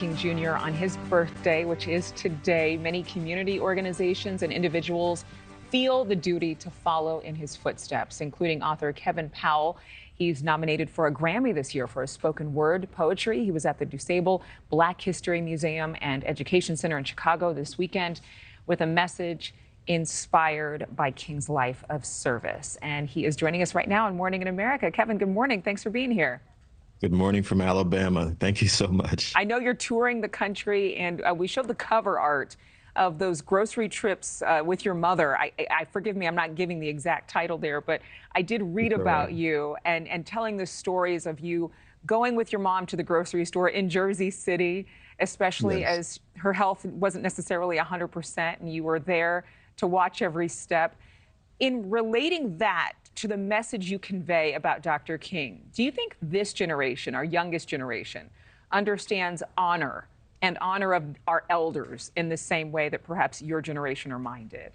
King Jr. on his birthday, which is today. Many community organizations and individuals feel the duty to follow in his footsteps, including author Kevin Powell. He's nominated for a Grammy this year for his spoken word poetry. He was at the DuSable Black History Museum and Education Center in Chicago this weekend with a message inspired by King's life of service. And he is joining us right now on Morning in America. Kevin, good morning. Thanks for being here. Good morning from Alabama. Thank you so much. I know you're touring the country, and we showed the cover art of those grocery trips with your mother. I forgive me, I'm not giving the exact title there, but I did read about you and telling the stories of you going with your mom to the grocery store in Jersey City, especially as her health wasn't necessarily 100%, and you were there to watch every step. In relating that to the message you convey about Dr. King, do you think this generation, our youngest generation, understands honor and honor of our elders in the same way that perhaps your generation or mine did?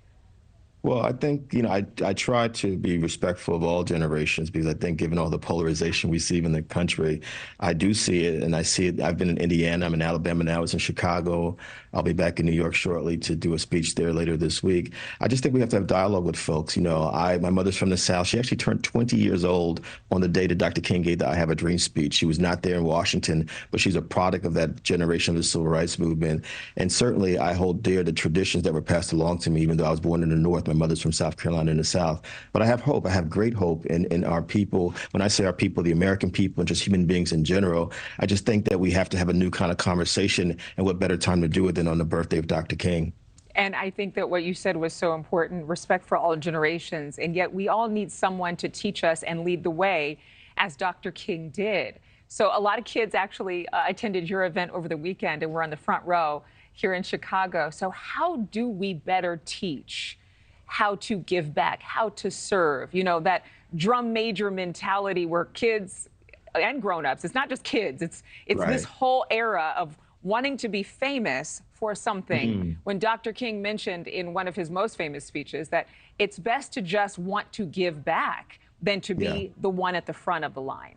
Well, I think, I try to be respectful of all generations because I think given all the polarization we see in the country, I do see it, and I see it. I've been in Indiana, I'm in Alabama now, I was in Chicago. I'll be back in New York shortly to do a speech there later this week. I just think we have to have dialogue with folks. My mother's from the South. She actually turned 20 years old on the day that Dr. King gave the I Have a Dream speech. She was not there in Washington, but she's a product of that generation of the civil rights movement. And certainly I hold dear the traditions that were passed along to me, even though I was born in the North. My mother's from South Carolina in the South. But I have hope. I have great hope in our people. When I say our people, the American people and just human beings in general, I just think that we have to have a new kind of conversation, and what better time to do it than on the birthday of Dr. King. And I think that what you said was so important, respect for all generations, and yet we all need someone to teach us and lead the way, as Dr. King did. So a lot of kids actually attended your event over the weekend and were on the front row here in Chicago. So how do we better teach how to give back, how to serve? That drum major mentality where kids and grown-ups, it's not just kids, it's right. This whole era of wanting to be famous for something. When Dr. King mentioned in one of his most famous speeches that it's best to just want to give back than to be the one at the front of the line.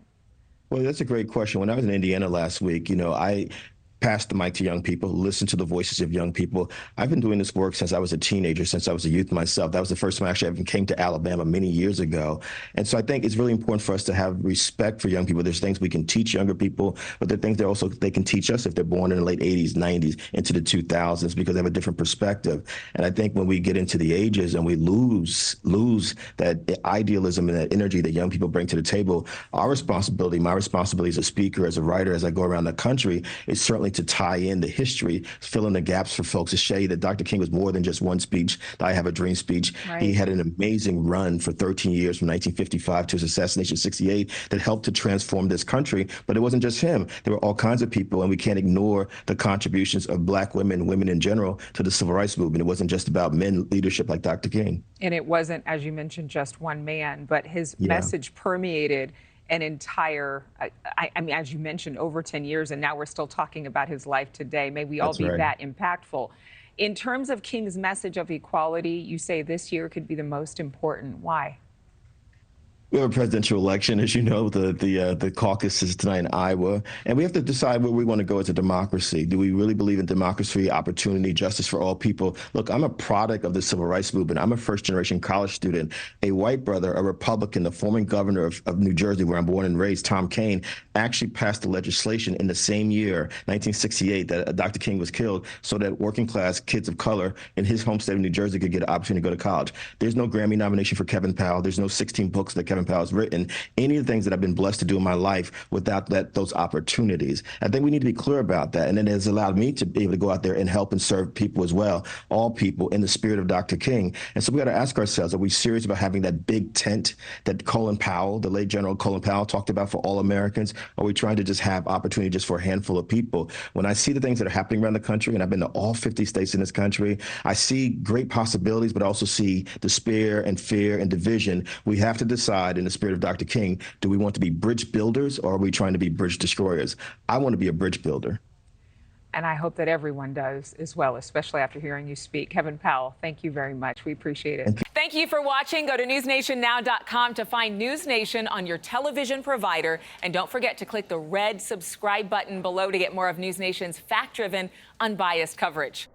Well, that's a great question. When I was in Indiana last week, I pass the mic to young people, listen to the voices of young people. I've been doing this work since I was a teenager, since I was a youth myself. That was the first time I actually ever came to Alabama many years ago. And so I think it's really important for us to have respect for young people. There's things we can teach younger people, but there are things they can teach us if they're born in the late 80s, 90s, into the 2000s, because they have a different perspective. And I think when we get into the ages and we lose that idealism and that energy that young people bring to the table, our responsibility, my responsibility as a speaker, as a writer, as I go around the country, is certainly to tie in the history, fill in the gaps for folks, to show you that Dr. King was more than just one speech, the I Have a Dream speech. Right. He had an amazing run for 13 years from 1955 to his assassination in 68 that helped to transform this country. But it wasn't just him. There were all kinds of people, and we can't ignore the contributions of Black women, women in general, to the civil rights movement. It wasn't just about men leadership like Dr. King. And it wasn't, as you mentioned, just one man, but his message permeated an entire, I mean, as you mentioned, over 10 years, and now we're still talking about his life today. May we all be that impactful. In terms of King's message of equality, you say this year could be the most important. Why? We have a presidential election, as you know, the caucus is tonight in Iowa, and we have to decide where we want to go as a democracy. Do we really believe in democracy, opportunity, justice for all people? Look, I'm a product of the civil rights movement. I'm a first-generation college student, a white brother, a Republican. The former governor of New Jersey, where I'm born and raised, Tom Kean, actually passed the legislation in the same year, 1968, that Dr. King was killed, so that working-class kids of color in his home state of New Jersey could get an opportunity to go to college. There's no Grammy nomination for Kevin Powell. There's no 16 books that Kevin Powell has written, any of the things that I've been blessed to do in my life without those opportunities. I think we need to be clear about that. And it has allowed me to be able to go out there and help and serve people as well, all people, in the spirit of Dr. King. And so we got to ask ourselves, are we serious about having that big tent that Colin Powell, the late General Colin Powell, talked about for all Americans? Or are we trying to just have opportunity just for a handful of people? When I see the things that are happening around the country, and I've been to all 50 states in this country, I see great possibilities, but I also see despair and fear and division. We have to decide in the spirit of Dr. King, do we want to be bridge builders, or are we trying to be bridge destroyers? I want to be a bridge builder. And I hope that everyone does as well, especially after hearing you speak. Kevin Powell, thank you very much. We appreciate it. Thank you for watching. Go to newsnationnow.com to find NewsNation on your television provider. And don't forget to click the red subscribe button below to get more of NewsNation's fact-driven, unbiased coverage.